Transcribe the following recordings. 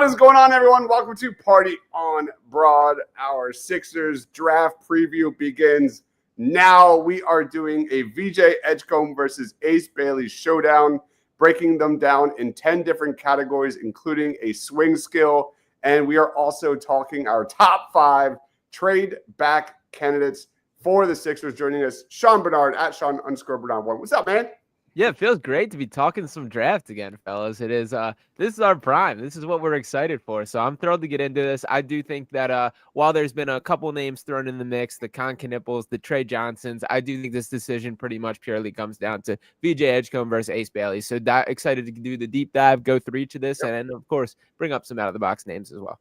is going on, everyone? Welcome to Party on Broad. Our Sixers draft preview begins now. We are doing a VJ Edgecombe versus Ace Bailey showdown, breaking them down in 10 different categories, including a swing skill. And we are also talking our top 5 trade back candidates for the Sixers. Joining us, Sean Bernard at Sean_Bernard1. What's up, man? Yeah, it feels great to be talking some draft again, fellas. It is this is our prime. This is what we're excited for. So I'm thrilled to get into this. I do think that while there's been a couple names thrown in the mix, the Con Knipples, the Trey Johnsons, I do think this decision pretty much purely comes down to VJ Edgecombe versus Ace Bailey. So excited to do the deep dive, go through each of this, and of course bring up some out of the box names as well.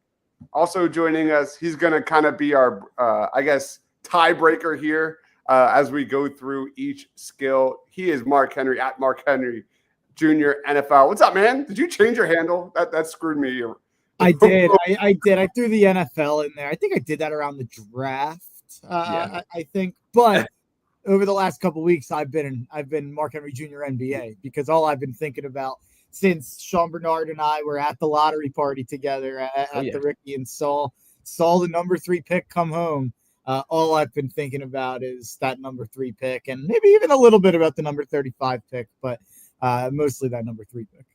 Also joining us, he's going to kind of be our, tiebreaker here. As we go through each skill. He is Mark Henry at Mark Henry Jr. NFL. What's up, man? Did you change your handle? That screwed me. I did. I did. I threw the NFL in there. I think I did that around the draft. I think, but over the last couple of weeks, I've been Mark Henry Jr. NBA because all I've been thinking about since Sean Bernard and I were at the lottery party together at the Ricky and saw the number 3 pick come home. All I've been thinking about is that number 3 pick and maybe even a little bit about the number 35 pick, but mostly that number 3 pick.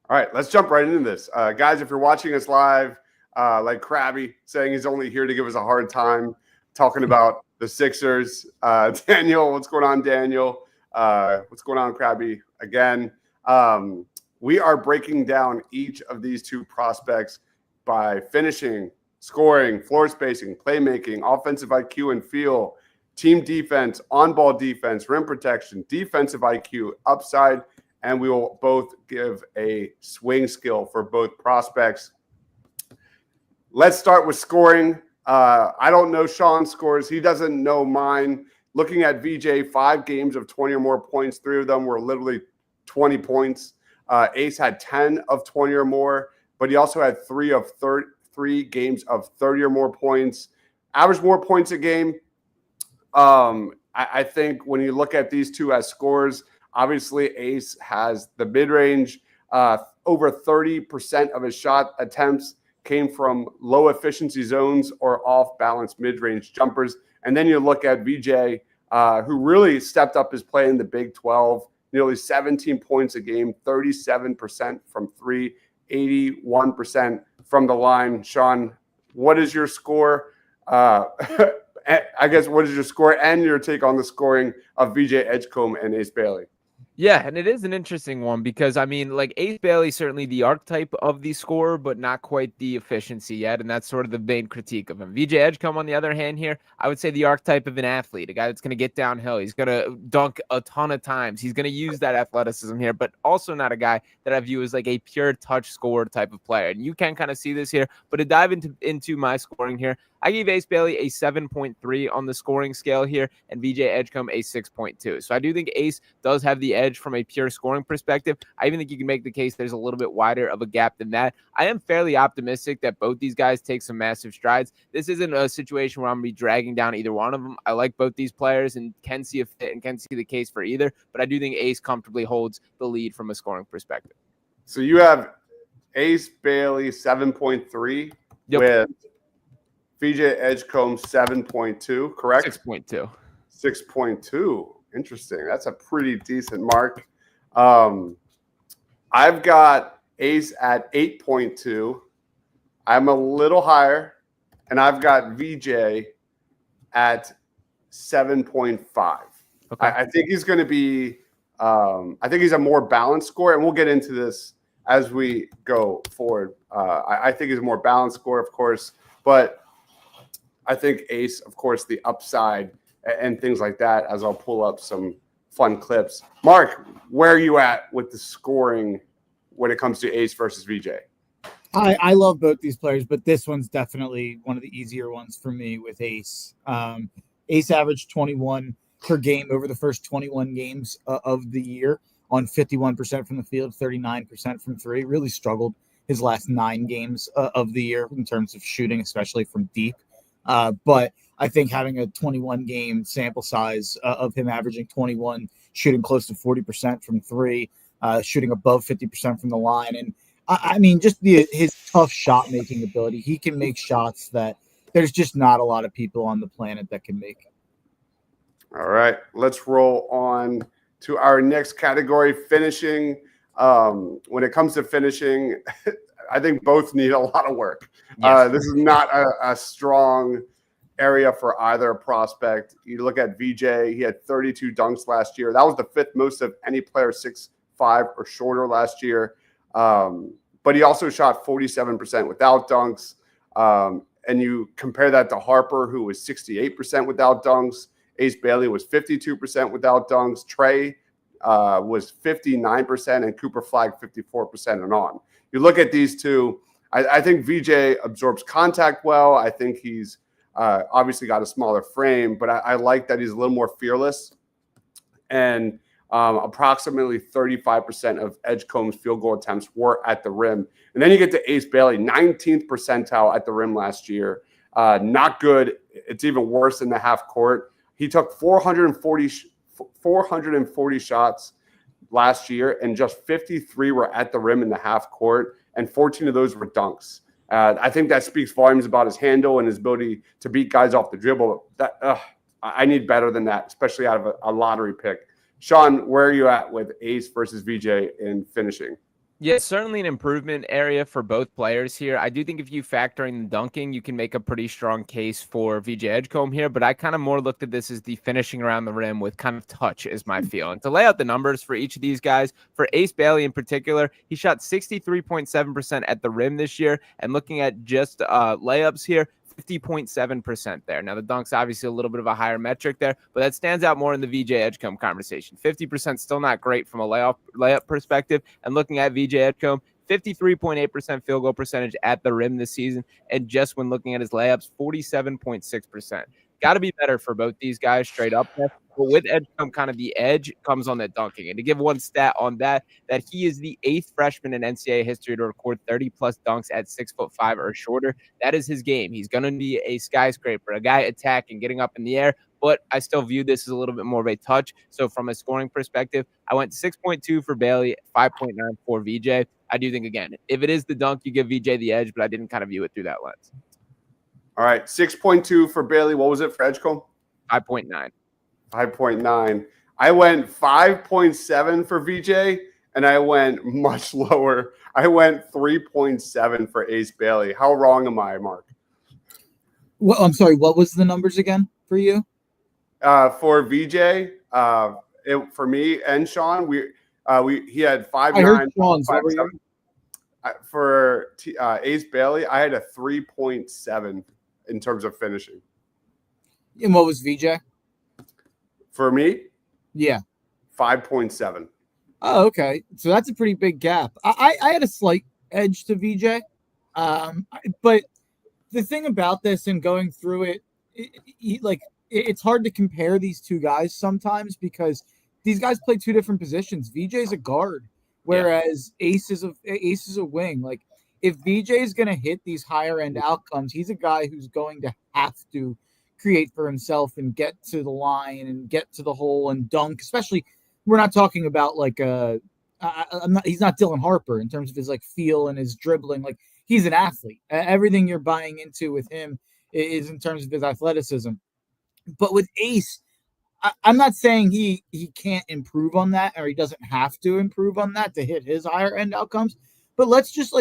All right, let's jump right into this. Guys, if you're watching us live, like Krabby saying he's only here to give us a hard time, talking about the Sixers. Daniel, what's going on, Daniel? What's going on, Krabby? Again, we are breaking down each of these 2 prospects by finishing, scoring, floor spacing, playmaking, offensive IQ and feel, team defense, on-ball defense, rim protection, defensive IQ, upside, and we will both give a swing skill for both prospects. Let's start with scoring. I don't know Sean's scores. He doesn't know mine. Looking at VJ, 5 games of 20 or more points. 3 of them were literally 20 points. Ace had 10 of 20 or more, but he also had 3 games of 30 or more points, average more points a game. I think when you look at these 2 as scores, obviously Ace has the mid-range. Over 30% of his shot attempts came from low efficiency zones or off-balance mid-range jumpers. And then you look at VJ, who really stepped up his play in the Big 12, nearly 17 points a game, 37% from 3, 81% from the line. Sean, what is your score? I guess what is your score and your take on the scoring of VJ Edgecombe and Ace Bailey? Yeah, and it is an interesting one because, I mean, like Ace Bailey, certainly the archetype of the scorer, but not quite the efficiency yet, and that's sort of the main critique of him. VJ Edgecombe, on the other hand here, I would say the archetype of an athlete, a guy that's going to get downhill. He's going to dunk a ton of times. He's going to use that athleticism here, but also not a guy that I view as like a pure touch scorer type of player. And you can kind of see this here, but to dive into my scoring here, I gave Ace Bailey a 7.3 on the scoring scale here and VJ Edgecombe a 6.2. So I do think Ace does have the edge from a pure scoring perspective. I even think you can make the case there's a little bit wider of a gap than that. I am fairly optimistic that both these guys take some massive strides. This isn't a situation where I'm going to be dragging down either one of them. I like both these players and can see a fit and can see the case for either, but I do think Ace comfortably holds the lead from a scoring perspective. So you have Ace Bailey 7.3 with VJ Edgecombe 7.2, correct? 6.2. 6.2. Interesting. That's a pretty decent mark. I've got Ace at 8.2. I'm a little higher, and I've got VJ at 7.5. Okay. I think he's going to be I think he's a more balanced scorer, and we'll get into this as we go forward. I think he's a more balanced scorer, of course, but I think Ace, of course, the upside and things like that, as I'll pull up some fun clips. Mark, where are you at with the scoring when it comes to Ace versus VJ? I love both these players, but this one's definitely one of the easier ones for me with Ace. Ace averaged 21 per game over the first 21 games of the year on 51% from the field, 39% from 3. Really struggled his last 9 games of the year in terms of shooting, especially from deep. But I think having a 21-game sample size of him averaging 21, shooting close to 40% from 3, shooting above 50% from the line, I mean, just his tough shot making ability. He can make shots that there's just not a lot of people on the planet that can make. All right, let's roll on to our next category, finishing. When it comes to finishing, I think both need a lot of work. Yes. This is not a strong area for either prospect. You look at VJ, he had 32 dunks last year. That was the fifth most of any player 6'5" or shorter last year. But he also shot 47% without dunks. And you compare that to Harper, who was 68% without dunks. Ace Bailey was 52% without dunks. Trey was 59%, and Cooper Flagg 54% and on. You look at these two, I think VJ absorbs contact well. I think he's obviously got a smaller frame, but I like that he's a little more fearless. And approximately 35% of Edgecombe's field goal attempts were at the rim. And then you get to Ace Bailey, 19th percentile at the rim last year. Not good. It's even worse in the half court. He took 440 shots last year, and just 53 were at the rim in the half court, and 14 of those were dunks. I think that speaks volumes about his handle and his ability to beat guys off the dribble. I need better than that, especially out of a lottery pick. Sean, where are you at with Ace versus VJ in finishing? Yeah, certainly an improvement area for both players here. I do think if you factor in the dunking, you can make a pretty strong case for VJ Edgecombe here, but I kind of more looked at this as the finishing around the rim with kind of touch is my feel. And to lay out the numbers for each of these guys, for Ace Bailey in particular, he shot 63.7% at the rim this year. And looking at just layups here, 50.7% there. Now, the dunk's obviously a little bit of a higher metric there, but that stands out more in the VJ Edgecombe conversation. 50% still not great from a layup perspective. And looking at VJ Edgecombe, 53.8% field goal percentage at the rim this season. And just when looking at his layups, 47.6%. Got to be better for both these guys straight up there. But with Edgecombe, kind of the edge comes on that dunking. And to give one stat on that he is the 8th freshman in NCAA history to record 30-plus dunks at 6'5" or shorter. That is his game. He's going to be a skyscraper, a guy attacking, getting up in the air. But I still view this as a little bit more of a touch. So from a scoring perspective, I went 6.2 for Bailey, 5.9 for VJ. I do think, again, if it is the dunk, you give VJ the edge, but I didn't kind of view it through that lens. All right, 6.2 for Bailey. What was it for Edgecombe? 5.9. 5.9. I went 5.7 for VJ, and I went much lower. I went 3.7 for Ace Bailey. How wrong am I, Mark? Well, I'm sorry. What was the numbers again for you? For VJ, for me and Sean, he had 5.9. I heard Sean's. For Ace Bailey, I had a 3.7 in terms of finishing. And what was VJ? For me, yeah, 5.7. Oh, okay. So that's a pretty big gap. I had a slight edge to VJ, but the thing about this and going through it's hard to compare these two guys sometimes because these guys play two different positions. VJ's a guard, whereas Ace is a wing. Like if VJ is going to hit these higher end outcomes, he's a guy who's going to have to create for himself and get to the line and get to the hole and dunk. Especially, we're not talking about he's not Dylan Harper in terms of his like feel and his dribbling. Like he's an athlete. Everything you're buying into with him is in terms of his athleticism. But with Ace, I'm not saying he can't improve on that or he doesn't have to improve on that to hit his higher end outcomes. But let's just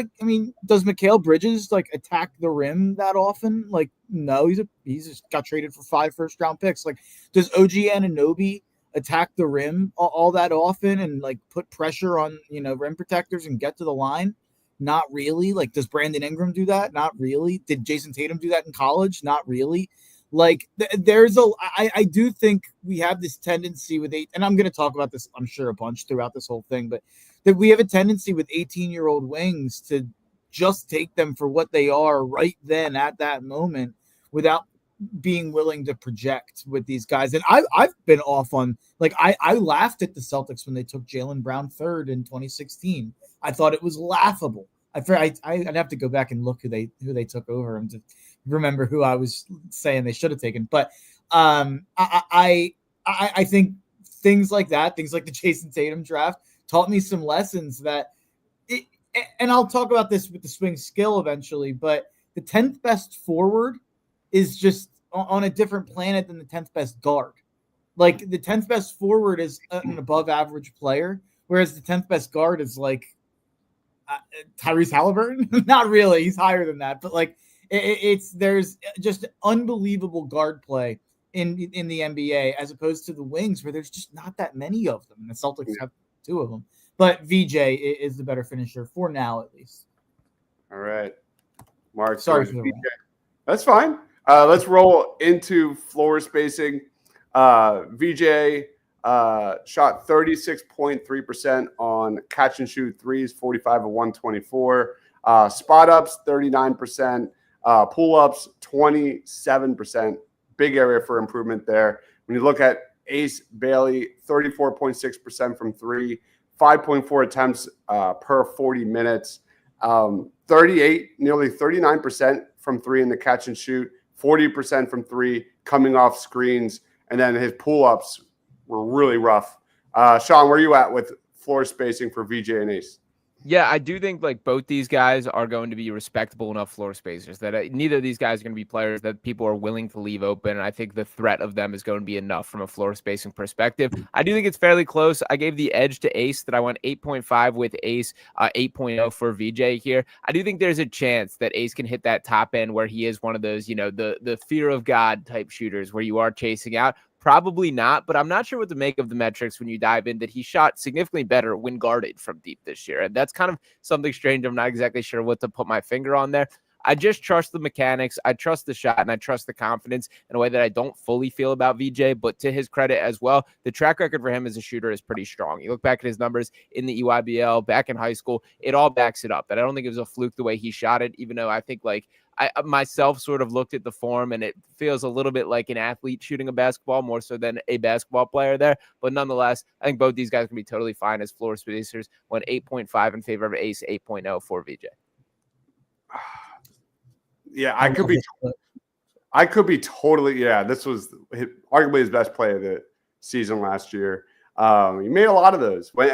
does Mikal Bridges attack the rim that often? Like, no, he's just got traded for 5 first-round picks. Like, does OG Anunoby attack the rim all that often and put pressure on rim protectors and get to the line? Not really. Like, does Brandon Ingram do that? Not really. Did Jason Tatum do that in college? Not really. Like, I do think we have this tendency with and I'm going to talk about this, I'm sure, a bunch throughout this whole thing, but that we have a tendency with 18-year-old wings to just take them for what they are right then at that moment without being willing to project with these guys. And I've been off on, I laughed at the Celtics when they took Jaylen Brown third in 2016. I thought it was laughable. I'd have to go back and look who they took over him to remember who I was saying they should have taken. But I think things like that, things like the Jason Tatum draft, taught me some lessons that and I'll talk about this with the swing skill eventually, but the 10th best forward is just on a different planet than the 10th best guard. Like the 10th best forward is an above average player, whereas the 10th best guard is like Tyrese Halliburton. Not really, he's higher than that, but like there's just unbelievable guard play in the NBA as opposed to the wings where there's just not that many of them. And the Celtics have 2 of them, but VJ is the better finisher for now, at least. All right, Mark. Sorry for the VJ. That's fine. Let's roll into floor spacing. VJ shot 36.3% on catch and shoot threes, 45 of 124. Spot ups, 39%. Pull ups, 27%. Big area for improvement there. When you look at Ace Bailey, 34.6% from three, 5.4 attempts per 40 minutes, 38, nearly 39% from three in the catch and shoot, 40% from three coming off screens, and then his pull-ups were really rough. Sean, where are you at with floor spacing for VJ and Ace? Yeah, I do think like both these guys are going to be respectable enough floor spacers that neither of these guys are going to be players that people are willing to leave open. And I think the threat of them is going to be enough from a floor spacing perspective. I do think it's fairly close. I gave the edge to Ace that I went 8.5 with Ace, 8.0 for VJ here. I do think there's a chance that Ace can hit that top end where he is one of those, the fear of God type shooters where you are chasing out. Probably not, but I'm not sure what to make of the metrics when you dive in that he shot significantly better when guarded from deep this year. And that's kind of something strange. I'm not exactly sure what to put my finger on there. I just trust the mechanics. I trust the shot and I trust the confidence in a way that I don't fully feel about VJ, but to his credit as well, the track record for him as a shooter is pretty strong. You look back at his numbers in the EYBL, back in high school, it all backs it up. That I don't think it was a fluke the way he shot it, even though I think like I myself sort of looked at the form and it feels a little bit like an athlete shooting a basketball more so than a basketball player there. But nonetheless, I think both these guys can be totally fine as floor spacers. Went 8.5 in favor of Ace, 8.0 for VJ. Yeah, I could be totally. Yeah, this was arguably his best play of the season last year. He made a lot of those. When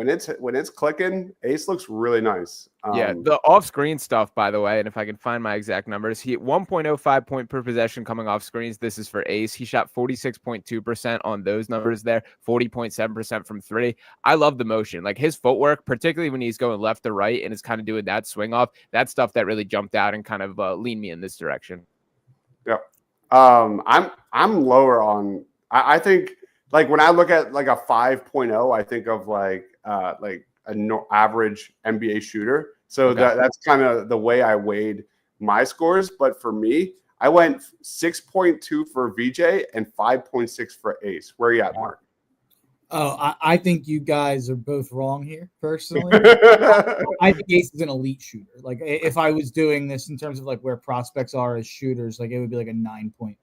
it's clicking, Ace looks really nice. The off-screen stuff, by the way, and if I can find my exact numbers, he 1.05 point per possession coming off screens. This is for Ace. He shot 46.2% on those numbers there, 40.7% from three. I love the motion, like his footwork, particularly when he's going left to right and is kind of doing that swing off. That stuff that really jumped out and kind of leaned me in this direction. Yeah, I'm lower on. I think. Like when I look at like a 5.0, I think of like an average NBA shooter. So okay. That's kind of the way I weighed my scores. But for me, I went 6.2 for VJ and 5.6 for Ace. Where are you at, Mark? Oh, I think you guys are both wrong here, personally. I think Ace is an elite shooter. Like if I was doing this in terms of like where prospects are as shooters, like it would be like a 9.5.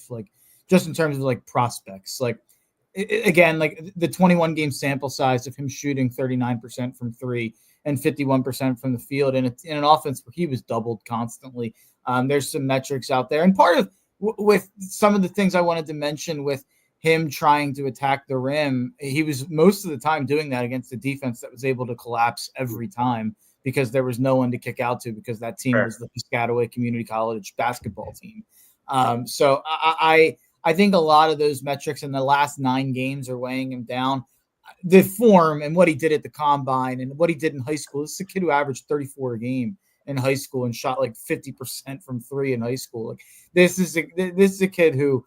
Like just in terms of like prospects, like. Again, like the 21 game sample size of him shooting 39% from three and 51% from the field, and in an offense where he was doubled constantly. There's some metrics out there, and part of with some of the things I wanted to mention with him trying to attack the rim, he was most of the time doing that against a defense that was able to collapse every time because there was no one to kick out to because that team was the Piscataway Community College basketball team. So I think a lot of those metrics in the last 9 games are weighing him down. The form and what he did at the combine and what he did in high school. This is a kid who averaged 34 a game in high school and shot like 50% from three in high school. Like this is a kid who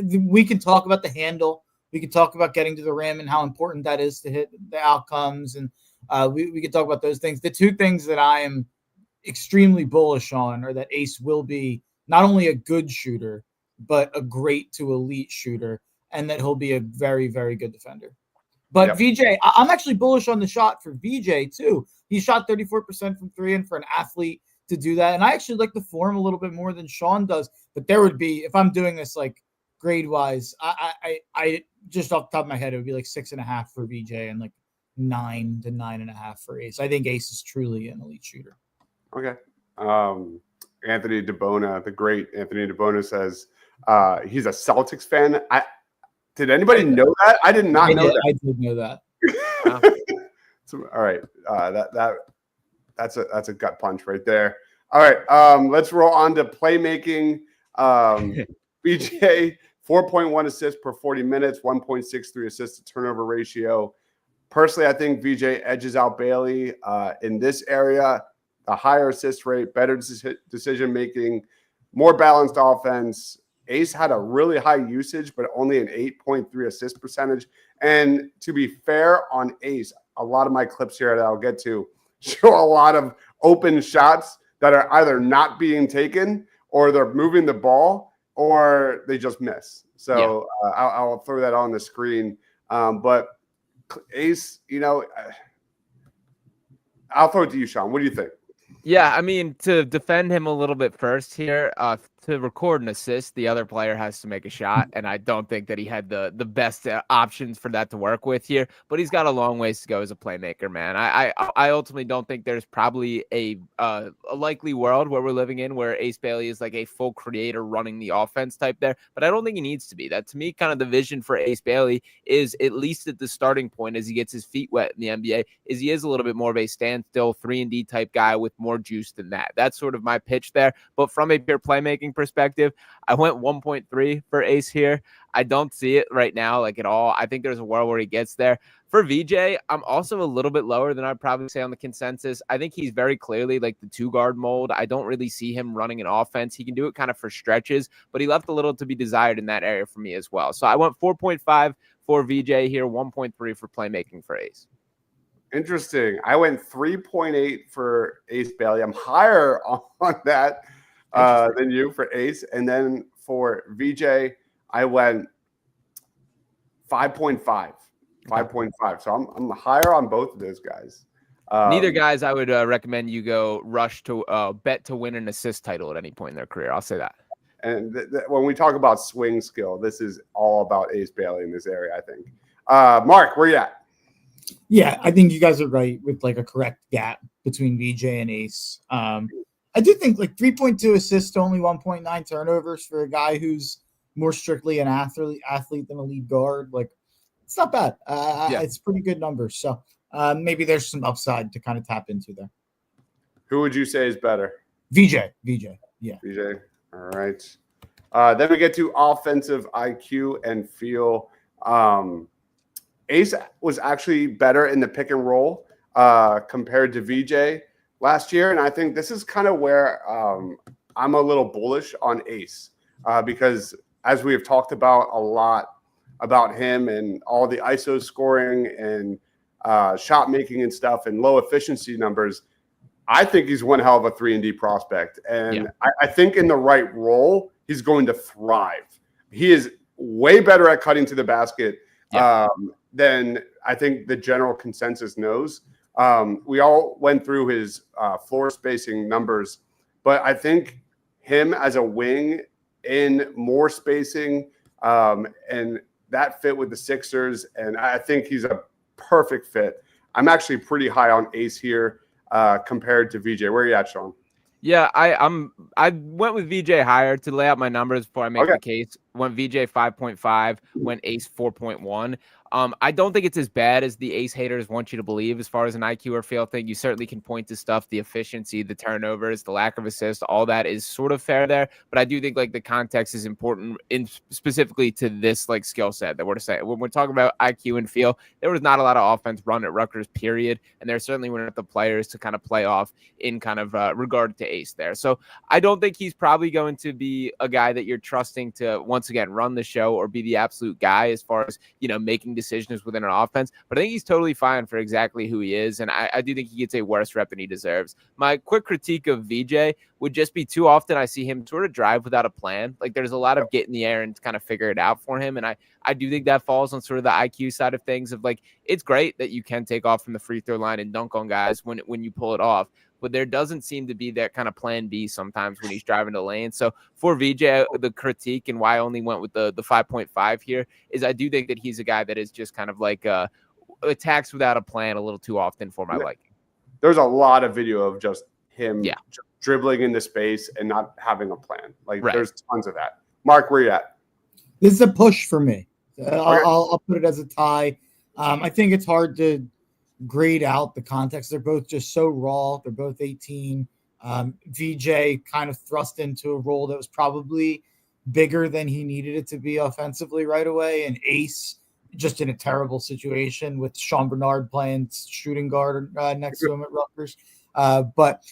we can talk about the handle. We can talk about getting to the rim and how important that is to hit the outcomes. And we can talk about those things. The two things that I am extremely bullish on are that Ace will be not only a good shooter, but a great to elite shooter, and that he'll be a very, very good defender. But VJ, I'm actually bullish on the shot for VJ too. He shot 34% from three, and for an athlete to do that, and I actually like the form a little bit more than Sean does. But there would be, if I'm doing this like grade wise, I just off the top of my head, it would be like 6.5 for VJ and like 9 to 9.5 for Ace. I think Ace is truly an elite shooter. Okay. Anthony DeBona, the great Anthony DeBona says, he's a Celtics fan. Did anybody know that? I did not know that. I did know that. All right. That's a gut punch right there. All right. Let's roll on to playmaking. VJ, 4.1 assists per 40 minutes, 1.63 assists to turnover ratio. Personally, I think VJ edges out Bailey in this area. A higher assist rate, better decision making, more balanced offense. Ace had a really high usage, but only an 8.3 assist percentage. And to be fair on Ace, a lot of my clips here that I'll get to show a lot of open shots that are either not being taken or they're moving the ball or they just miss. So I'll throw that on the screen. But Ace, I'll throw it to you, Sean. What do you think? Yeah, I mean, to defend him a little bit first here, to record an assist, the other player has to make a shot, and I don't think that he had the best options for that to work with here. But he's got a long ways to go as a playmaker, man. I ultimately don't think there's probably a likely world where we're living in where Ace Bailey is like a full creator running the offense type there, but I don't think he needs to be. That to me, kind of the vision for Ace Bailey is, at least at the starting point as he gets his feet wet in the NBA, is he is a little bit more of a standstill 3-and-D type guy with more juice than that. That's sort of my pitch there. But from a pure playmaking perspective, I went 1.3 for Ace here. I don't see it right now, like at all. I think there's a world where he gets there. For VJ, I'm also a little bit lower than I'd probably say on the consensus. I think he's very clearly like the 2-guard mold. I don't really see him running an offense. He can do it kind of for stretches, but he left a little to be desired in that area for me as well. So I went 4.5 for VJ here, 1.3 for playmaking for Ace. Interesting. I went 3.8 for Ace Bailey. I'm higher on that than you for Ace. And then for VJ, I went 5.5. 5.5. So I'm higher on both of those guys. Neither guys I would recommend you go rush to bet to win an assist title at any point in their career. I'll say that. And when we talk about swing skill, this is all about Ace Bailey in this area, I think. Mark, where you at? Yeah, I think you guys are right with like a correct gap between VJ and Ace. I do think like 3.2 assists to only 1.9 turnovers for a guy who's more strictly an athlete than a lead guard. Like, it's not bad. It's pretty good numbers. So maybe there's some upside to kind of tap into there. Who would you say is better? VJ. Yeah. VJ. All right. Then we get to offensive IQ and feel. Ace was actually better in the pick and roll compared to VJ last year. And I think this is kind of where I'm a little bullish on Ace because as we have talked about a lot about him and all the ISO scoring and shot making and stuff and low efficiency numbers, I think he's one hell of a 3-and-D prospect. And I think in the right role, he's going to thrive. He is way better at cutting to the basket than I think the general consensus knows. We all went through his floor spacing numbers, but I think him as a wing in more spacing and that fit with the Sixers, and I think he's a perfect fit. I'm actually pretty high on Ace here compared to VJ. Where are you at, Sean? Yeah, I went with VJ higher to lay out my numbers before I make the case. Went VJ 5.5, went Ace 4.1. I don't think it's as bad as the Ace haters want you to believe as far as an IQ or feel thing. You certainly can point to stuff, the efficiency, the turnovers, the lack of assists, all that is sort of fair there. But I do think like the context is important in specifically to this like skill set that we're saying. When we're talking about IQ and feel, there was not a lot of offense run at Rutgers, period. And there certainly weren't the players to kind of play off in kind of regard to Ace there. So I don't think he's probably going to be a guy that you're trusting to once again run the show or be the absolute guy as far as, making decisions within an offense, but I think he's totally fine for exactly who he is. And I do think he gets a worse rep than he deserves. My quick critique of VJ would just be too often I see him sort of drive without a plan. Like there's a lot of get in the air and kind of figure it out for him. And I do think that falls on sort of the IQ side of things of like, it's great that you can take off from the free throw line and dunk on guys when you pull it off. But there doesn't seem to be that kind of plan B sometimes when he's driving the lane. So for VJ, the critique and why I only went with the 5.5 here is I do think that he's a guy that is just kind of like attacks without a plan a little too often for my liking. There's a lot of video of just him dribbling into space and not having a plan. Like there's tons of that. Mark, where you at? This is a push for me. I'll put it as a tie. I think it's hard to grade out the context. They're both just so raw. They're both 18. VJ kind of thrust into a role that was probably bigger than he needed it to be offensively right away. And Ace just in a terrible situation with Sean Bernard playing shooting guard next to him at Rutgers. But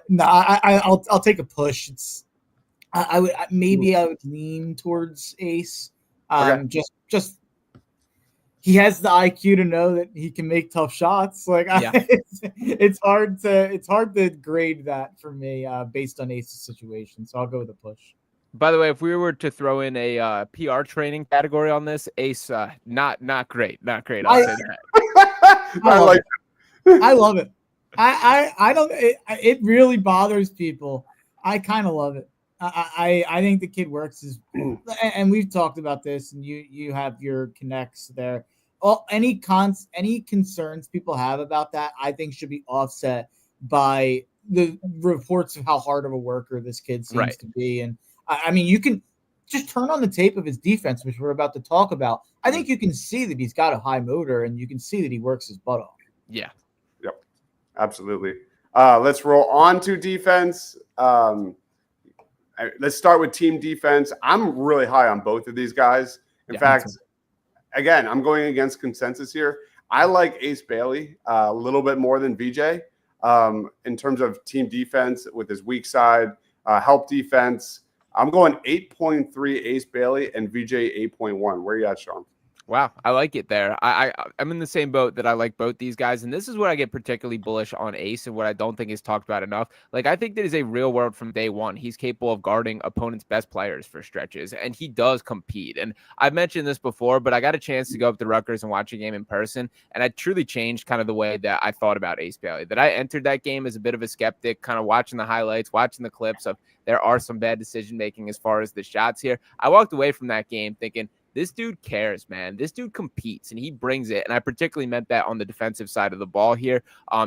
no, I'll take a push. It's I would lean towards Ace. Just he has the IQ to know that he can make tough shots. Like it's hard to grade that for me based on Ace's situation. So I'll go with a push. By the way, if we were to throw in a PR training category on this, Ace, not great. I'll say that. I love it. I don't. It really bothers people. I kind of love it. I think the kid works and we've talked about this, and you have your connects there. Any concerns people have about that, I think should be offset by the reports of how hard of a worker this kid seems to be. And I mean, you can just turn on the tape of his defense, which we're about to talk about. I think you can see that he's got a high motor, and you can see that he works his butt off. Yeah. Yep. Absolutely. Let's roll on to defense. Let's start with team defense. I'm really high on both of these guys. In fact, again, I'm going against consensus here. I like Ace Bailey a little bit more than VJ in terms of team defense with his weak side, help defense. I'm going 8.3 Ace Bailey and VJ 8.1. Where are you at, Sean? Wow, I like it there. I'm in the same boat that I like both these guys, and this is where I get particularly bullish on Ace and what I don't think is talked about enough. Like, I think that is a real world from day one. He's capable of guarding opponents' best players for stretches, and he does compete. And I've mentioned this before, but I got a chance to go up to Rutgers and watch a game in person, and I truly changed kind of the way that I thought about Ace Bailey. That I entered that game as a bit of a skeptic, kind of watching the highlights, watching the clips of there are some bad decision making as far as the shots here. I walked away from that game thinking, this dude cares, man. This dude competes, and he brings it. And I particularly meant that on the defensive side of the ball here.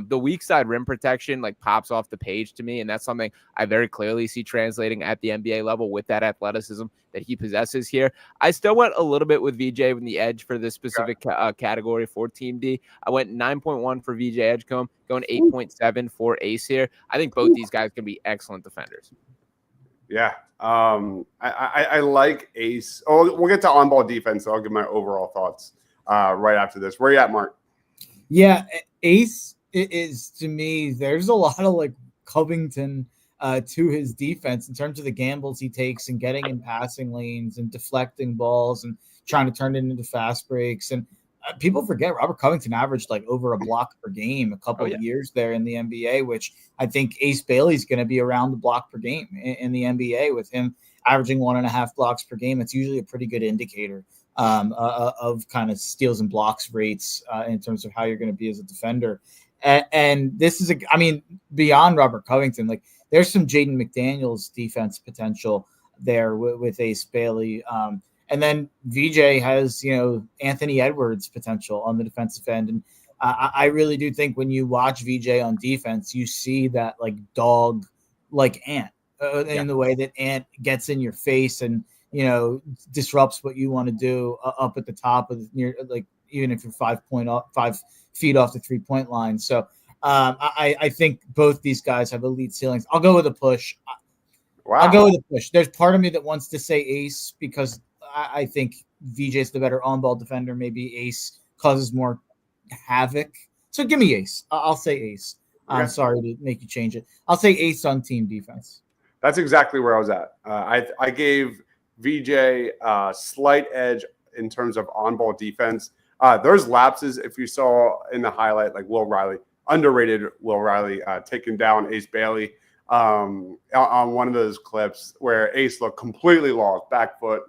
The weak side rim protection like pops off the page to me, and that's something I very clearly see translating at the NBA level with that athleticism that he possesses here. I still went a little bit with VJ in the edge for this specific category for Team D. I went 9.1 for VJ Edgecombe, going 8.7 for Ace here. I think both these guys can be excellent defenders. Yeah. I like Ace. Oh, we'll get to on-ball defense. So I'll give my overall thoughts right after this. Where are you at, Mark? Yeah, Ace is, to me, there's a lot of like Covington to his defense in terms of the gambles he takes and getting in passing lanes and deflecting balls and trying to turn it into fast breaks. And people forget Robert Covington averaged like over a block per game a couple of years there in the NBA, which I think Ace Bailey's going to be around the block per game in the NBA with him averaging 1.5 blocks per game. It's usually a pretty good indicator of kind of steals and blocks rates in terms of how you're going to be as a defender. And this is beyond Robert Covington, like there's some Jaden McDaniels defense potential there with Ace Bailey. And then VJ has, Anthony Edwards potential on the defensive end. And I really do think when you watch VJ on defense, you see that like dog, like Ant in the way that Ant gets in your face and, disrupts what you want to do up at the top of near, like, even if you're 5 feet off the 3-point line. So I think both these guys have elite ceilings. I'll go with a push. Wow. I'll go with a push. There's part of me that wants to say Ace because I think VJ's the better on-ball defender. Maybe Ace causes more havoc. So give me Ace. I'll say Ace. Okay. I'm sorry to make you change it. I'll say Ace on team defense. That's exactly where I was at. I gave VJ a slight edge in terms of on-ball defense. There's lapses, if you saw in the highlight, like Will Riley, underrated Will Riley taking down Ace Bailey on one of those clips where Ace looked completely lost, back foot,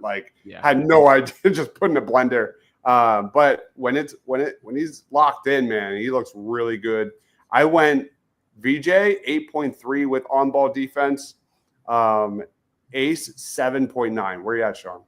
had no idea, just put in a blender. But when he's locked in, man, he looks really good. I went VJ 8.3 with on-ball defense, Ace 7.9. Where are you at, Sean?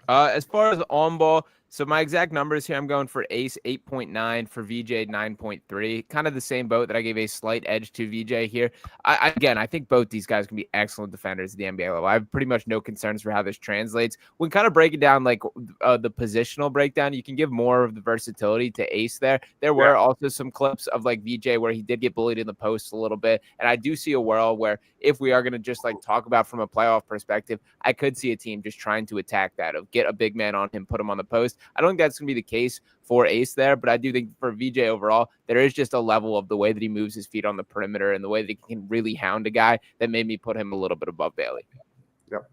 As far as on-ball, So my exact numbers here, I'm going for Ace 8.9, for VJ 9.3. Kind of the same boat that I gave a slight edge to VJ here. Again, I think both these guys can be excellent defenders at the NBA level. I have pretty much no concerns for how this translates. When kind of breaking down like the positional breakdown, you can give more of the versatility to Ace there. There were also some clips of like VJ where he did get bullied in the post a little bit. And I do see a world where if we are going to just like talk about from a playoff perspective, I could see a team just trying to attack that, of get a big man on him, put him on the post. I don't think that's going to be the case for Ace there, but I do think for VJ overall, there is just a level of the way that he moves his feet on the perimeter and the way that he can really hound a guy that made me put him a little bit above Bailey. Yep.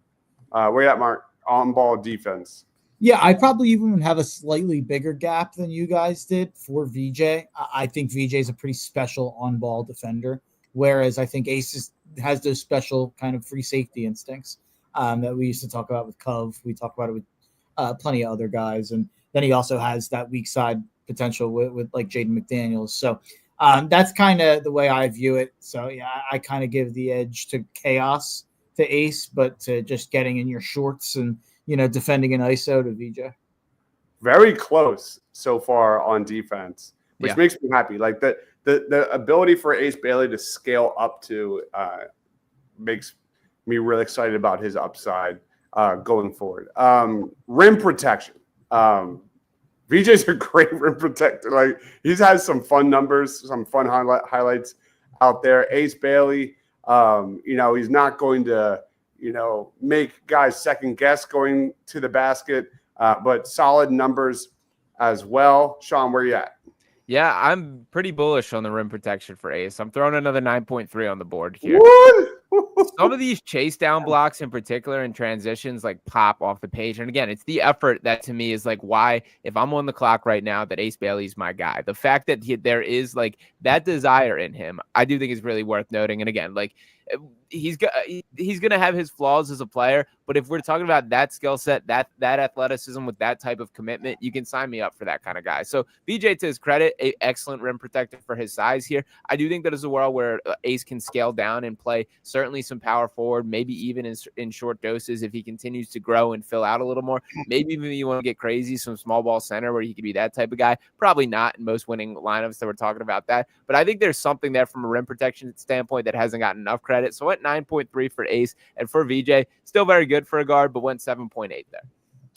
Where you at, Mark? On-ball defense. Yeah, I probably even have a slightly bigger gap than you guys did for VJ. I think VJ is a pretty special on-ball defender, whereas I think Ace has those special kind of free safety instincts that we used to talk about with Cove. We talk about it with plenty of other guys. And then he also has that weak side potential with like Jaden McDaniels. So that's kind of the way I view it. So yeah, I kind of give the edge to chaos to Ace, but to just getting in your shorts and, defending an ISO to VJ. Very close so far on defense, which makes me happy. Like the ability for Ace Bailey to scale up to makes me really excited about his upside going forward. Rim protection. VJ's a great rim protector. Like he's had some fun numbers, some fun highlights out there. Ace Bailey, he's not going to, make guys second guess going to the basket, but solid numbers as well. Sean, where you at? Yeah, I'm pretty bullish on the rim protection for Ace. I'm throwing another 9.3 on the board here. What? Some of these chase down blocks in particular and transitions like pop off the page. And again, it's the effort that to me is like why, if I'm on the clock right now, that Ace Bailey's my guy. The fact that there is like that desire in him, I do think is really worth noting. And again, like he's going to have his flaws as a player, but if we're talking about that skill set, that athleticism with that type of commitment, you can sign me up for that kind of guy. So VJ, to his credit, an excellent rim protector for his size here. I do think that is a world where Ace can scale down and play certainly some power forward, maybe even in short doses if he continues to grow and fill out a little more. Maybe even you want to get crazy, some small ball center where he could be that type of guy. Probably not in most winning lineups that we're talking about that, but I think there's something there from a rim protection standpoint that hasn't gotten enough credit. So at 9.3 for Ace, and for VJ, still very good for a guard, but went 7.8 there.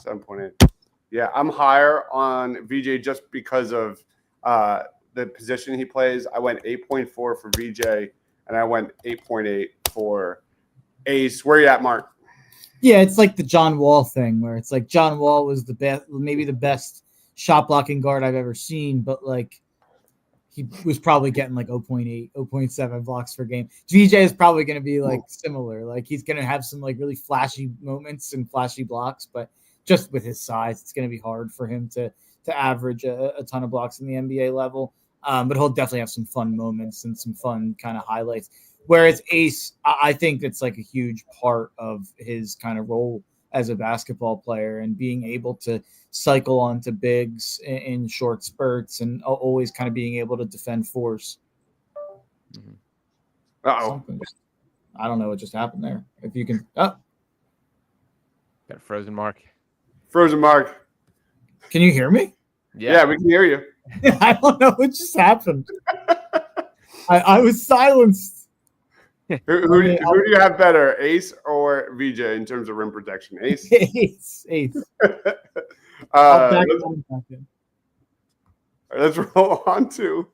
7.8. Yeah, I'm higher on VJ just because of the position he plays. I went 8.4 for VJ, and I went 8.8 for Ace. Where you at, Mark? Yeah, it's like the John Wall thing, where it's like John Wall was the best, maybe the best shot blocking guard I've ever seen, but like he was probably getting like 0.8, 0.7 blocks per game. VJ is probably going to be like similar. Like he's going to have some like really flashy moments and flashy blocks, but just with his size, it's going to be hard for him to average a ton of blocks in the NBA level. But he'll definitely have some fun moments and some fun kind of highlights. Whereas Ace, I think it's like a huge part of his kind of role as a basketball player and being able to cycle onto bigs in short spurts and always kind of being able to defend force. Uh-oh. I don't know what just happened there. If you can. Got a frozen Mark. Frozen Mark. Can you hear me? Yeah, we can hear you. I don't know what just happened. I was silenced. Who do you have better, Ace or VJ in terms of rim protection? Ace. Ace. Let's roll on to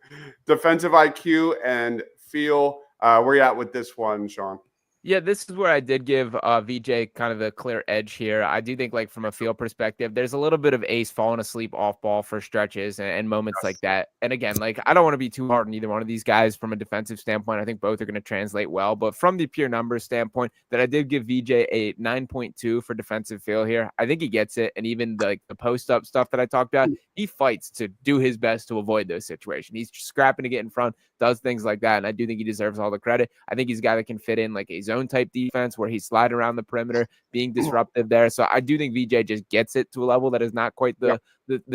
defensive IQ and feel. Where you at with this one, Sean? Yeah, this is where I did give VJ kind of the clear edge here. I do think, like, from a feel perspective, there's a little bit of Ace falling asleep off ball for stretches and moments like that. And again, like, I don't want to be too hard on either one of these guys from a defensive standpoint. I think both are going to translate well. But from the pure numbers standpoint, that I did give VJ a 9.2 for defensive feel here. I think he gets it. And even the post-up stuff that I talked about, he fights to do his best to avoid those situations. He's scrapping to get in front, does things like that. And I do think he deserves all the credit. I think he's a guy that can fit in like a zone type defense where he's sliding around the perimeter, being disruptive there. So I do think VJ just gets it to a level that is not quite the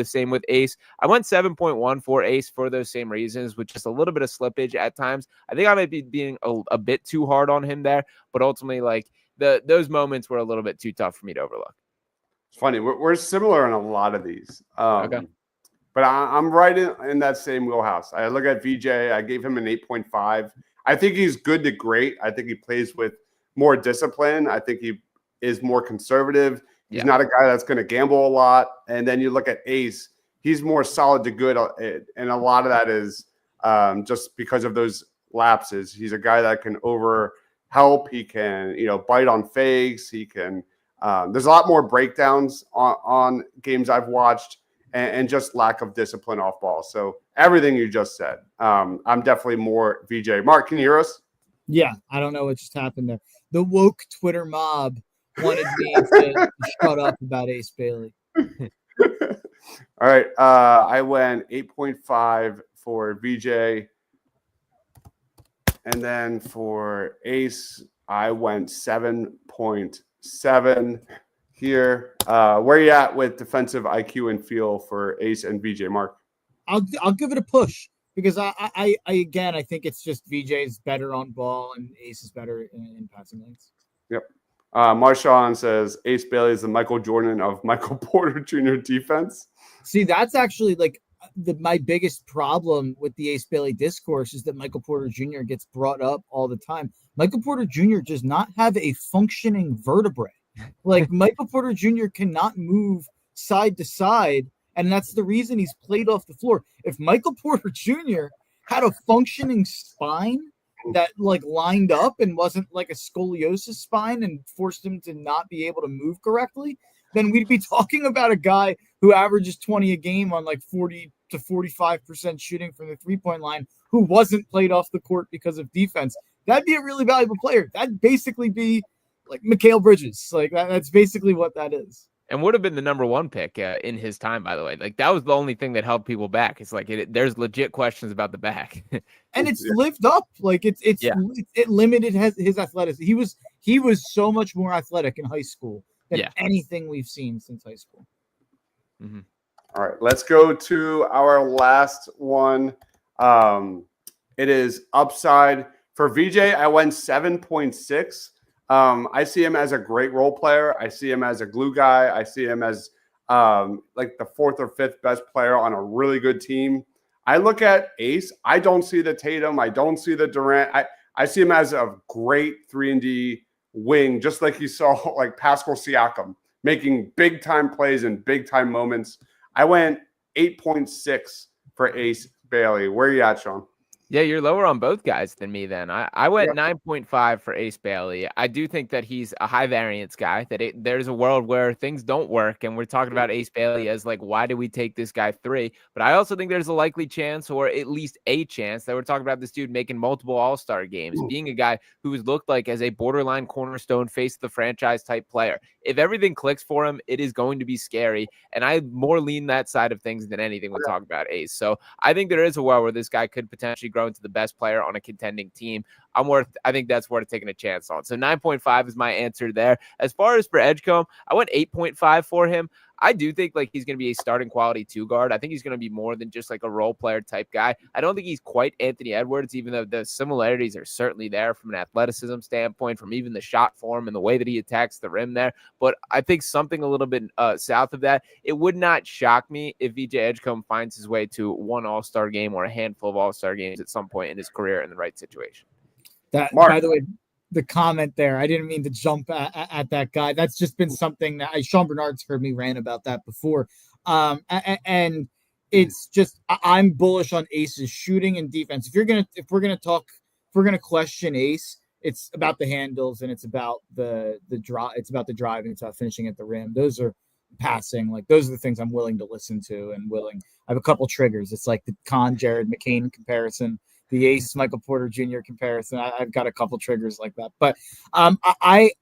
same with Ace. I went 7.1 for Ace for those same reasons, with just a little bit of slippage at times. I think I might be being a bit too hard on him there, but ultimately, like, those moments were a little bit too tough for me to overlook. It's funny. We're similar in a lot of these. Okay. But I'm right in that same wheelhouse. I look at VJ. I gave him an 8.5. I think he's good to great. I think he plays with more discipline. I think he is more conservative. He's not a guy that's going to gamble a lot. And then you look at Ace. He's more solid to good. And a lot of that is just because of those lapses. He's a guy that can over help. He can, bite on fakes. He can. There's a lot more breakdowns on games I've watched. And just lack of discipline off ball. So everything you just said, I'm definitely more VJ. Mark, can you hear us? Yeah, I don't know what just happened there. The woke Twitter mob wanted me to shut up about Ace Bailey. All right, I went 8.5 for VJ, and then for Ace, I went 7.7. Here, where you at with defensive IQ and feel for Ace and VJ, Mark? I'll give it a push because I again I think it's just VJ's better on ball and Ace is better in passing lanes. Yep. Marshawn says Ace Bailey is the Michael Jordan of Michael Porter Jr. defense. See, that's actually like my biggest problem with the Ace Bailey discourse is that Michael Porter Jr. gets brought up all the time. Michael Porter Jr. does not have a functioning vertebrae. Like Michael Porter Jr. cannot move side to side, and that's the reason he's played off the floor. If Michael Porter Jr. had a functioning spine that like lined up and wasn't like a scoliosis spine and forced him to not be able to move correctly, then we'd be talking about a guy who averages 20 a game on like 40 to 45% shooting from the three-point line, who wasn't played off the court because of defense. That'd be a really valuable player. That'd basically be like Mikal Bridges. Like that's basically what that is. And would have been the number one pick in his time, by the way. Like that was the only thing that held people back. It's like there's legit questions about the back, and it's lived up. Like it limited his athleticism. He was so much more athletic in high school than anything we've seen since high school. Mm-hmm. All right, let's go to our last one. It is upside for VJ. I went 7.6. I see him as a great role player. I see him as a glue guy. I see him as like the fourth or fifth best player on a really good team. I look at Ace. I don't see the Tatum. I don't see the Durant. I see him as a great 3-and-D wing, just like you saw like Pascal Siakam making big time plays in big time moments. I went 8.6 for Ace Bailey. Where are you at, Sean? Yeah, you're lower on both guys than me then. I went 9.5 for Ace Bailey. I do think that he's a high variance guy, that there's a world where things don't work, and we're talking about Ace Bailey as like, why do we take this guy 3? But I also think there's a likely chance, or at least a chance, that we're talking about this dude making multiple all-star games, being a guy who has looked like as a borderline cornerstone face of the franchise type player. If everything clicks for him, it is going to be scary, and I more lean that side of things than anything we talk about Ace. So I think there is a world where this guy could potentially grow into the best player on a contending team. I think that's worth taking a chance on. So 9.5 is my answer there. As far as for Edgecombe, I went 8.5 for him. I do think like he's going to be a starting quality 2 guard. I think he's going to be more than just like a role player type guy. I don't think he's quite Anthony Edwards, even though the similarities are certainly there from an athleticism standpoint, from even the shot form and the way that he attacks the rim there. But I think something a little bit south of that. It would not shock me if VJ Edgecombe finds his way to one all-star game or a handful of all-star games at some point in his career in the right situation. By the way, the comment there, I didn't mean to jump at that guy. That's just been something that Sean Bernard's heard me rant about that before. And it's just, I'm bullish on Ace's shooting and defense. If we're going to question Ace, it's about the handles and it's about the drive. It's about the drive and it's about finishing at the rim. Those are passing. Like those are the things I'm willing to listen to and I have a couple triggers. It's like the Jared McCain comparison, the Ace Michael Porter Jr. comparison. I've got a couple triggers like that, but I'm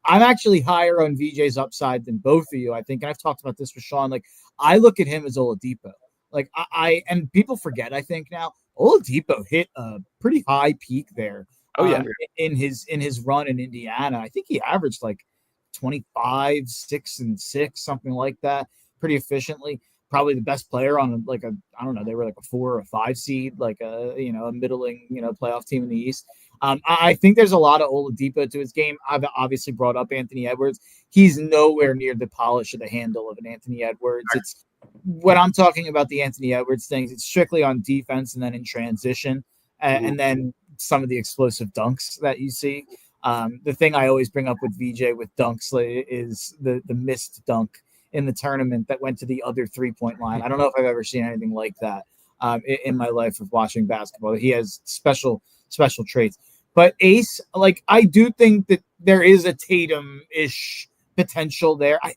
actually higher on VJ's upside than both of you, I think. And I've talked about this with Sean. Like I look at him as Oladipo. Like and people forget, I think now, Oladipo hit a pretty high peak there. In his run in Indiana. I think he averaged like 25, 6 and 6, something like that, pretty efficiently. Probably the best player on I don't know, they were like a 4 or a 5 seed, like a middling, playoff team in the East. I think there's a lot of Oladipo to his game. I've obviously brought up Anthony Edwards. He's nowhere near the polish of the handle of an Anthony Edwards. It's when I'm talking about the Anthony Edwards things, it's strictly on defense and then in transition, and then some of the explosive dunks that you see. The thing I always bring up with VJ with dunks is the missed dunk in the tournament that went to the other 3-point line. I don't know if I've ever seen anything like that in my life of watching basketball. He has special traits. But Ace, like, I do think that there is a Tatum-ish potential there. I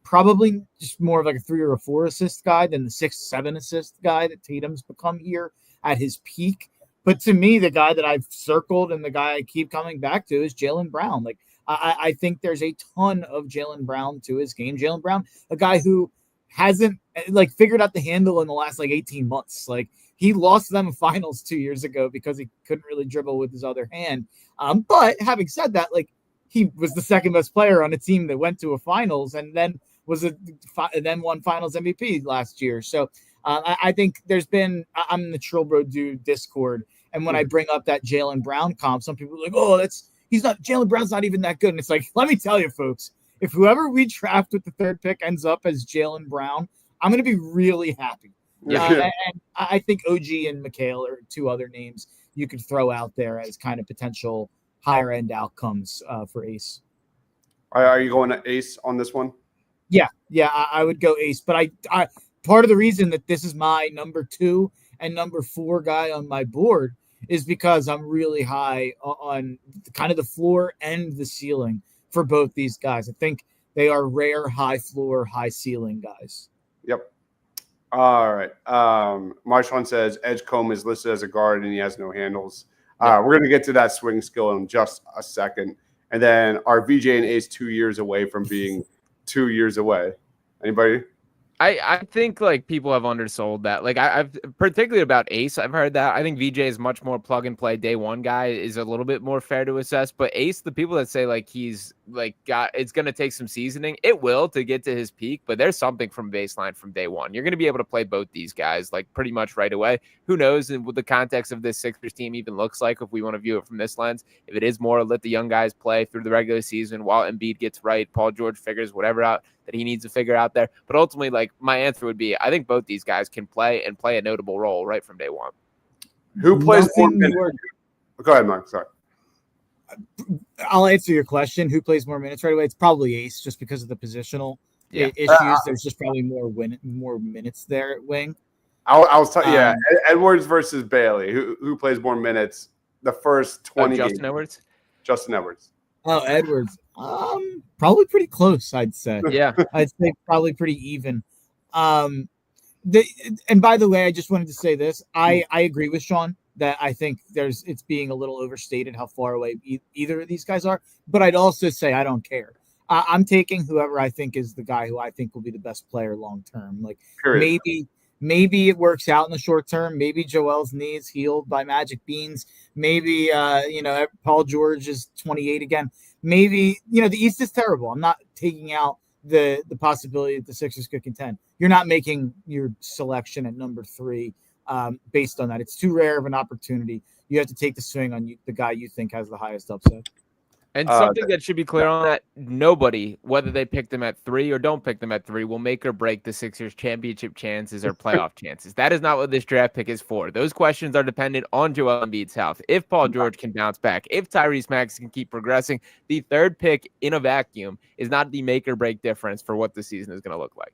probably just more of like a 3 or a 4 assist guy than the 6-7 assist guy that Tatum's become here at his peak. But to me, the guy that I've circled and the guy I keep coming back to is Jaylen Brown. Like, I think there's a ton of Jaylen Brown to his game. Jaylen Brown, a guy who hasn't like figured out the handle in the last like 18 months. Like, he lost them finals 2 years ago because he couldn't really dribble with his other hand. But having said that, like, he was the second best player on a team that went to a finals and then won finals MVP last year. So I think there's been, I'm in the Trilbro Dude Discord. And when I bring up that Jaylen Brown comp, some people are like, oh, Jaylen Brown's not even that good. And it's like, let me tell you, folks, if whoever we draft with the 3rd pick ends up as Jaylen Brown, I'm going to be really happy. And I think OG and Mikhail are 2 other names you could throw out there as kind of potential higher end outcomes for Ace. Are you going to Ace on this one? Yeah, I would go Ace. But I part of the reason that this is my number 2 and number 4 guy on my board is because I'm really high on kind of the floor and the ceiling for both these guys. I think they are rare high floor, high ceiling guys. Yep. All right. Marshawn says Edgecombe is listed as a guard and he has no handles. We're going to get to that swing skill in just a second. And then are VJ and Ace 2 years away from being 2 years away? Anybody? I think like people have undersold that. Like I've particularly about Ace, I've heard that. I think VJ is much more plug and play day one guy is a little bit more fair to assess. But Ace, the people that say like he's like it's gonna take some seasoning, it will to get to his peak, but there's something from baseline from day one. You're gonna be able to play both these guys like pretty much right away. Who knows what the context of this Sixers team even looks like if we want to view it from this lens. If it is more let the young guys play through the regular season while Embiid gets right, Paul George figures whatever out that he needs to figure out there. But ultimately, like my answer would be, I think both these guys can play and play a notable role right from day one. Who plays more minutes? Go ahead, Mark. Sorry. I'll answer your question. Who plays more minutes right away? It's probably Ace, just because of the positional issues. There's just probably more minutes there at wing. I was talking. Edwards versus Bailey. Who plays more minutes? The first 20. Justin Edwards. Justin Edwards. Oh, Edwards. Probably pretty close, I'd say. Yeah, I'd say probably pretty even. And by the way, I just wanted to say this. I agree with Sean that I think it's being a little overstated how far away either of these guys are. But I'd also say I don't care. I'm taking whoever I think is the guy who I think will be the best player long term. Like maybe it works out in the short term. Maybe Joel's knee is healed by magic beans. Maybe Paul George is 28 again. Maybe the East is terrible. I'm not taking out the possibility that the Sixers could contend. You're not making your selection at number 3 based on that. It's too rare of an opportunity. You have to take the swing on the guy you think has the highest upside. And something that should be clear on that, nobody, whether they pick them at 3 or don't pick them at 3, will make or break the Sixers championship chances or playoff chances. That is not what this draft pick is for. Those questions are dependent on Joel Embiid's health. If Paul George can bounce back, if Tyrese Maxey can keep progressing, the 3rd pick in a vacuum is not the make or break difference for what the season is going to look like.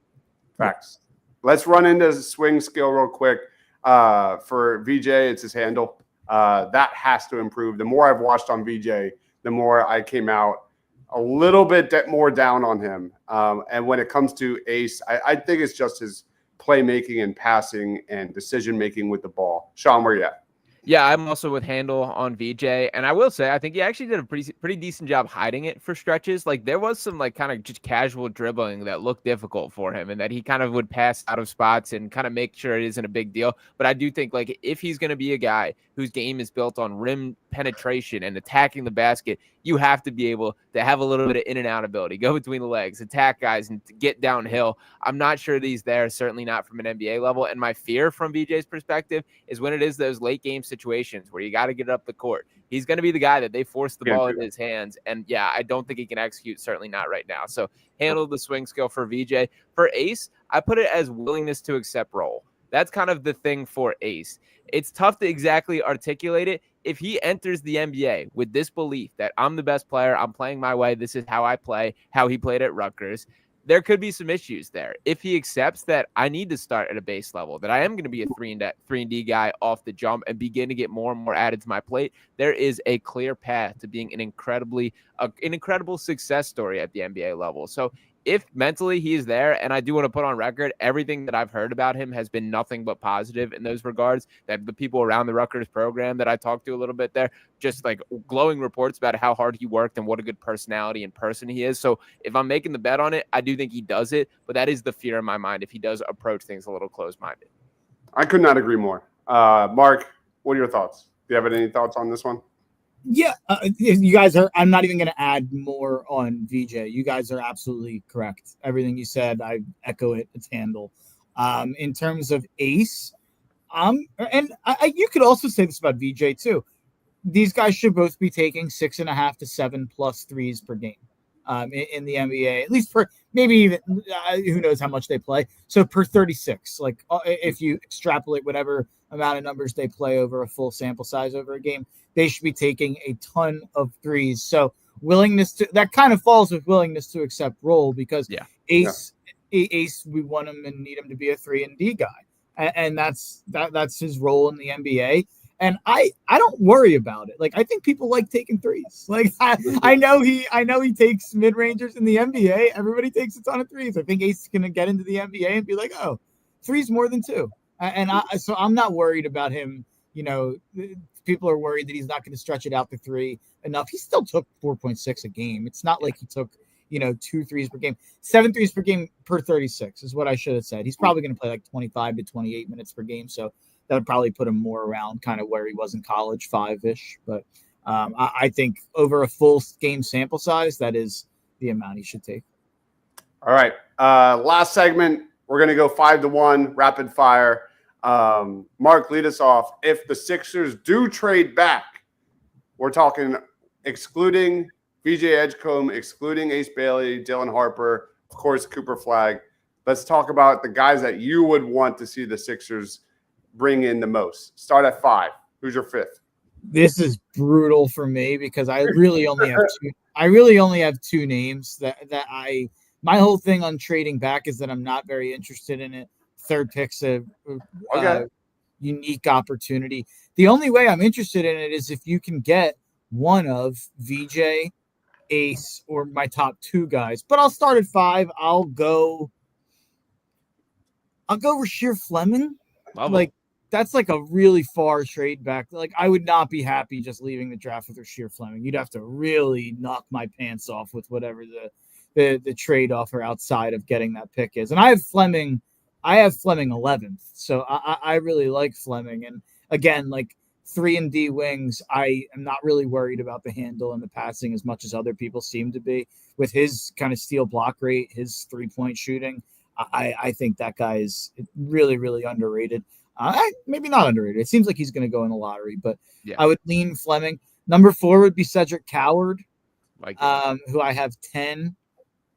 Facts. Let's run into swing skill real quick. For VJ, it's his handle. That has to improve. The more I've watched on VJ, the more I came out a little bit more down on him. And when it comes to Ace, I think it's just his playmaking and passing and decision-making with the ball. Sean, where you at? Yeah, I'm also with handle on VJ, and I will say I think he actually did a pretty decent job hiding it for stretches. Like there was some like kind of just casual dribbling that looked difficult for him, and that he kind of would pass out of spots and kind of make sure it isn't a big deal. But I do think like if he's going to be a guy whose game is built on rim penetration and attacking the basket, you have to be able to have a little bit of in and out ability, go between the legs, attack guys, and get downhill. I'm not sure that he's there, certainly not from an NBA level. And my fear from VJ's perspective is when it is those late game situations where you got to get up the court. He's going to be the guy that they force the ball into his hands. And yeah, I don't think he can execute, certainly not right now. So handle the swing skill for VJ. For Ace, I put it as willingness to accept role. That's kind of the thing for Ace. It's tough to exactly articulate it. If he enters the NBA with this belief that I'm the best player, I'm playing my way, this is how I play, how he played at Rutgers, there could be some issues there. If he accepts that I need to start at a base level, that I am going to be a 3-and-D guy off the jump and begin to get more and more added to my plate, there is a clear path to being an incredible success story at the NBA level. So if mentally he is there, and I do want to put on record, everything that I've heard about him has been nothing but positive in those regards, that the people around the Rutgers program that I talked to a little bit there, just like glowing reports about how hard he worked and what a good personality and person he is. So if I'm making the bet on it, I do think he does it, but that is the fear in my mind if he does approach things a little closed-minded. I could not agree more. Mark, what are your thoughts? Do you have any thoughts on this one? Yeah, you guys are. I'm not even going to add more on VJ. You guys are absolutely correct. Everything you said, I echo it. It's handle. In terms of Ace, and you could also say this about VJ too. These guys should both be taking 6.5 to 7+ threes per game in the NBA, at least for maybe even who knows how much they play. So per 36, like if you extrapolate whatever amount of numbers they play over a full sample size over a game, they should be taking a ton of threes. So willingness to, that kind of falls with willingness to accept role, because Ace, we want him and need him to be a 3-and-D guy. And that's his role in the NBA. And I don't worry about it. Like, I think people like taking threes. Like, I know he takes mid-rangers in the NBA. Everybody takes a ton of threes. I think Ace is going to get into the NBA and be like, oh, three's more than two. So I'm not worried about him. You know, people are worried that he's not going to stretch it out to three enough. He still took 4.6 a game. It's not like he took, 2 threes per game. 7 threes per game per 36 is what I should have said. He's probably going to play like 25 to 28 minutes per game. So that would probably put him more around kind of where he was in college, 5-ish. But I think over a full game sample size, that is the amount he should take. All right. Last segment, we're going to go 5-1, rapid fire. Mark, lead us off. If the Sixers do trade back, we're talking excluding VJ Edgecombe, excluding Ace Bailey, Dylan Harper, of course, Cooper Flagg. Let's talk about the guys that you would want to see the Sixers bring in the most. Start at 5. Who's your 5th? This is brutal for me because I really only have two. I really only have 2 names that my whole thing on trading back is that I'm not very interested in it. Third pick's a unique opportunity. The only way I'm interested in it is if you can get one of VJ, Ace, or my top 2 guys. But I'll start at 5. I'll go Rasheer Fleming. That's like a really far trade back. Like, I would not be happy just leaving the draft with Rasheer Fleming. You'd have to really knock my pants off with whatever the trade offer outside of getting that pick is. And I have Fleming 11th. So I really like Fleming. And again, like 3-and-D wings, I am not really worried about the handle and the passing as much as other people seem to be. With his kind of steal block rate, his 3-point shooting, I think that guy is really, really underrated. Maybe not underrated. It seems like he's going to go in the lottery, but I would lean Fleming. Number 4 would be Cedric Coward, who I have 10.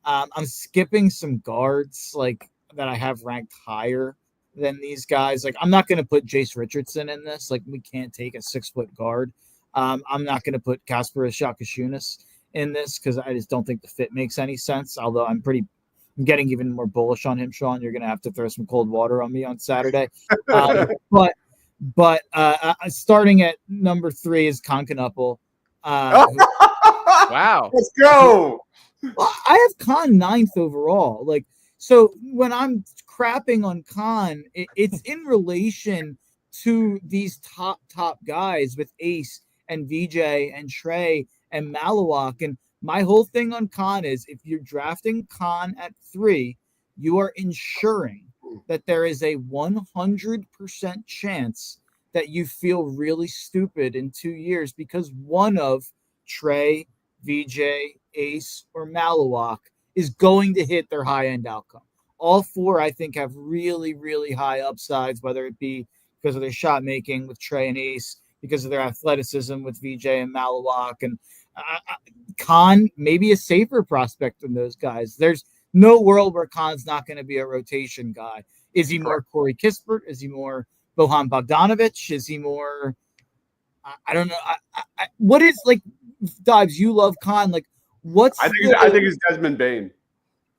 I'm skipping some guards that I have ranked higher than these guys. Like, I'm not going to put Jace Richardson in this. Like, we can't take a 6-foot guard. I'm not going to put Kasper Shakashunas in this because I just don't think the fit makes any sense. Although I'm getting even more bullish on him, Sean. You're going to have to throw some cold water on me on Saturday. But starting at number 3 is Concanupple. Wow. Let's go. Well, I have Con 9th overall. So when I'm crapping on Con, it's in relation to these top guys with Ace and VJ and Trey and Malawak. And my whole thing on Con is if you're drafting Con at 3, you are ensuring that there is a 100% chance that you feel really stupid in 2 years because one of Trey, VJ, Ace, or Malawak is going to hit their high-end outcome. All four, I think, have really, really high upsides, whether it be because of their shot making with Trey and Ace, because of their athleticism with VJ and Malawak, and Khan maybe a safer prospect than those guys. There's no world where Khan's not going to be a rotation guy. Is he more Corey Kispert? Is he more Bohan Bogdanovic? Is he more? I don't know. What is like, Dobbs? You love Khan. Like, what's? I think it's Desmond Bain.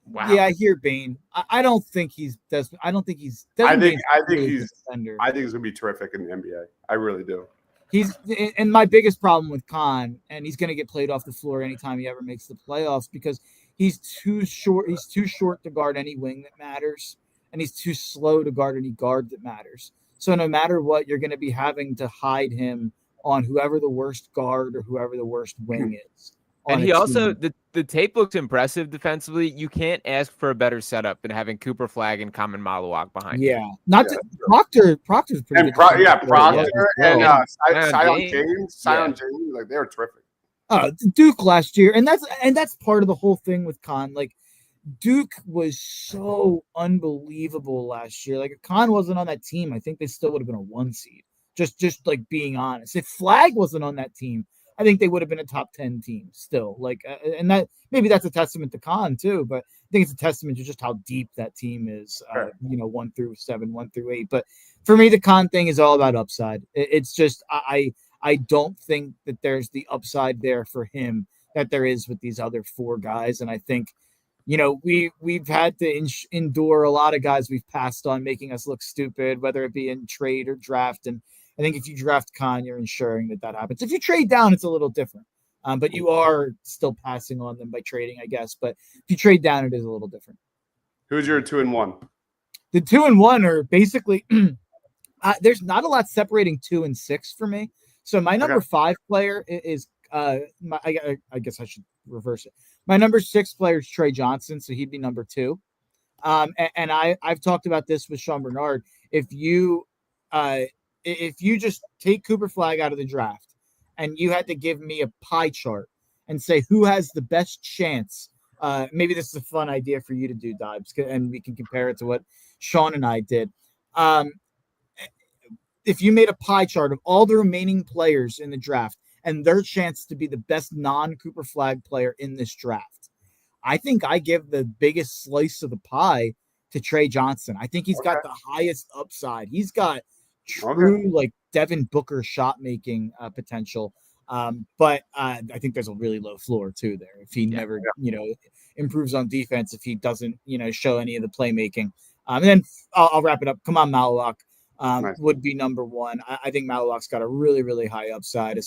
Wow. Yeah, I hear Bain. I don't think he's Desmond. I don't think he's. I think really he's going to be terrific in the NBA. I really do. He's and my biggest problem with Khan, and he's going to get played off the floor anytime he ever makes the playoffs because he's too short. He's too short to guard any wing that matters, and he's too slow to guard any guard that matters. So no matter what, you're going to be having to hide him on whoever the worst guard or whoever the worst wing is. And he also the tape looks impressive defensively. You can't ask for a better setup than having Cooper Flag and Common Malawak behind you. Proctor's pretty good. Proctor and Sion James, like they were terrific. Duke last year, and that's part of the whole thing with Khan. Like Duke was so unbelievable last year. Like if Khan wasn't on that team, I think they still would have been a 1 seed. Just like being honest, if Flag wasn't on that team, I think they would have been a top 10 team still. Like, and that maybe that's a testament to Khan too, but I think it's a testament to just how deep that team is. 1 through 7, 1 through 8. But for me, the Khan thing is all about upside. It's just I don't think that there's the upside there for him that there is with these other 4 guys, and I think we've had to endure a lot of guys we've passed on making us look stupid, whether it be in trade or draft. And I think if you draft Khan, you're ensuring that happens. If you trade down, it's a little different. But you are still passing on them by trading, I guess. But if you trade down, it is a little different. Who's your 2 and 1? The 2 and 1 are basically there's not a lot separating 2 and 6 for me. So my number 5 player is I guess I should reverse it. My number 6 player is Trey Johnson, so he'd be number 2. And I've talked about this with Sean Bernard. If you just take Cooper Flag out of the draft and you had to give me a pie chart and say who has the best chance, maybe this is a fun idea for you to do, Dobbs, and we can compare it to what Sean and I did. If you made a pie chart of all the remaining players in the draft and their chance to be the best non-Cooper Flag player in this draft, I think I give the biggest slice of the pie to Trey Johnson. I think he's got the highest upside. He's got true like Devin Booker shot making potential. But I think there's a really low floor too there. If he never, improves on defense, if he doesn't, show any of the playmaking. And then I'll wrap it up. Come on, Malawak would be number 1. I think Malawak's got a really, really high upside.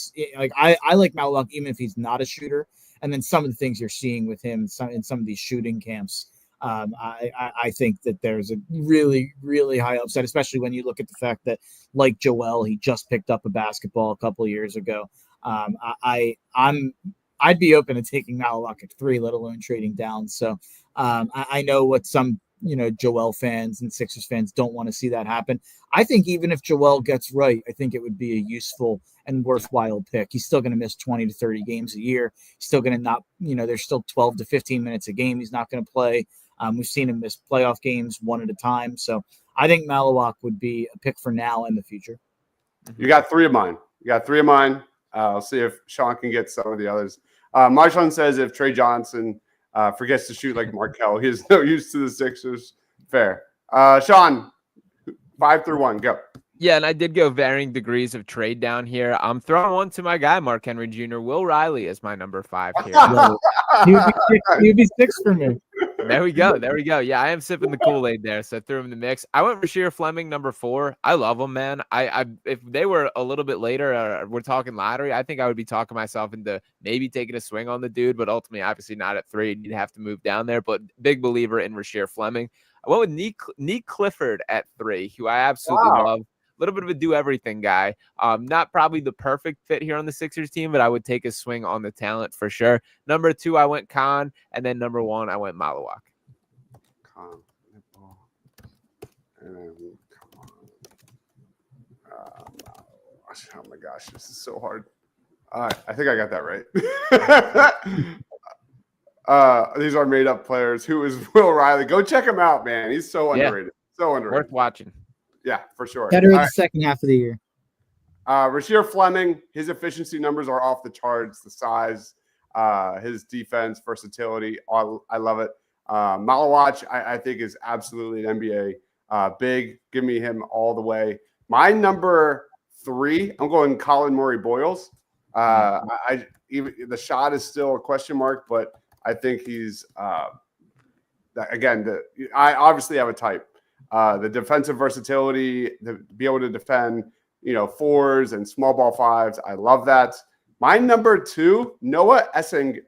I like Malawak even if he's not a shooter. And then some of the things you're seeing with him in some of these shooting camps, I think that there's a really, really high upside, especially when you look at the fact that, like Joel, he just picked up a basketball a couple of years ago. I'd be open to taking Malawak at 3, let alone trading down. So I know what some Joel fans and Sixers fans don't want to see that happen. I think even if Joel gets right, I think it would be a useful and worthwhile pick. He's still going to miss 20 to 30 games a year. He's still going to not, there's still 12 to 15 minutes a game he's not going to play. We've seen him miss playoff games one at a time. So I think Malawak would be a pick for now and the future. You got 3 of mine. I'll see if Sean can get some of the others. Marshawn says if Trey Johnson forgets to shoot like Markelle, he has no use to the Sixers. Fair. Sean, 5 through 1, go. Yeah, and I did go varying degrees of trade down here. I'm throwing one to my guy, Mark Henry Jr. Will Riley is my number 5 here. He'd be 6 for me. There we go. Yeah, I am sipping the Kool-Aid there, so I threw him in the mix. I went Rasheer Fleming, number 4. I love him, man. I if they were a little bit later, or we're talking lottery, I think I would be talking myself into maybe taking a swing on the dude, but ultimately, obviously not at 3. You'd have to move down there, but big believer in Rasheer Fleming. I went with Neek Clifford at 3, who I absolutely love. A little bit of a do-everything guy. Not probably the perfect fit here on the Sixers team, but I would take a swing on the talent for sure. Number 2, I went Khan, and then number 1, I went Malawak. Khan. And then, come on. Oh my gosh, this is so hard. All right, I think I got that right. These are made up players. Who is Will Riley? Go check him out, man. He's so underrated. So underrated. Worth watching. Yeah, for sure. Better in the second half of the year. Rasheer Fleming, his efficiency numbers are off the charts. The size, his defense, versatility, I love it. Malawach, I think, is absolutely an NBA big. Give me him all the way. My number 3, I'm going Colin Murray-Boyles. Even the shot is still a question mark, but I think he's again. I obviously have a type. The defensive versatility, to be able to defend, fours and small ball fives. I love that. My number 2, Noah Essenge.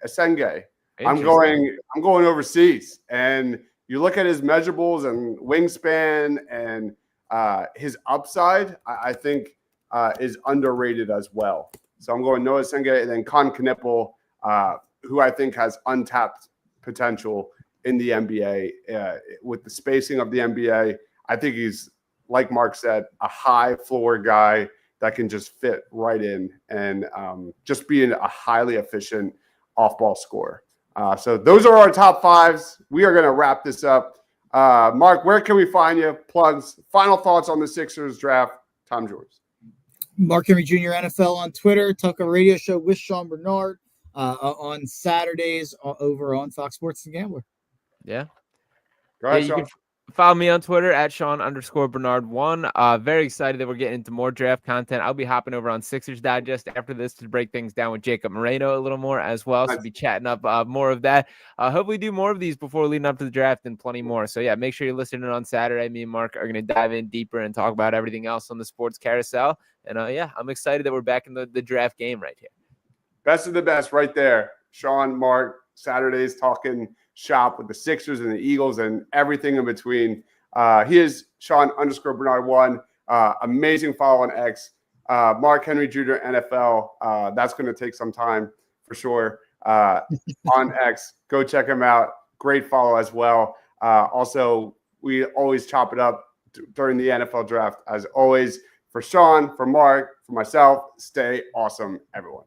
I'm going overseas, and you look at his measurables and wingspan and his upside. I think is underrated as well. So I'm going Noah Essenge, and then Con Knippel, who I think has untapped potential in the NBA with the spacing of the NBA. I think he's, like Mark said, a high floor guy that can just fit right in and just being a highly efficient off-ball scorer. So those are our top 5s. We are going to wrap this up. Mark, where can we find you? Plugs, final thoughts on the Sixers draft. Time's yours. Mark Henry Jr. NFL on Twitter. Tucker Radio Show with Sean Bernard on Saturdays over on Fox Sports and Gambler. Yeah. Go ahead, you Sean. can follow me on Twitter at Sean_Bernard1. Very excited that we're getting into more draft content. I'll be hopping over on Sixers Digest after this to break things down with Jacob Moreno a little more as well. So be chatting up more of that. Hopefully do more of these before leading up to the draft and plenty more. So yeah, make sure you're listening on Saturday. Me and Mark are going to dive in deeper and talk about everything else on the sports carousel. And I'm excited that we're back in the draft game right here. Best of the best right there. Sean, Mark, Saturdays talking shop with the Sixers and the Eagles and everything in between. He is Sean_Bernard1. Amazing follow on X. Mark Henry Jr. NFL. That's going to take some time for sure on X. Go check him out. Great follow as well. Also, we always chop it up during the NFL draft. As always, for Sean, for Mark, for myself, stay awesome, everyone.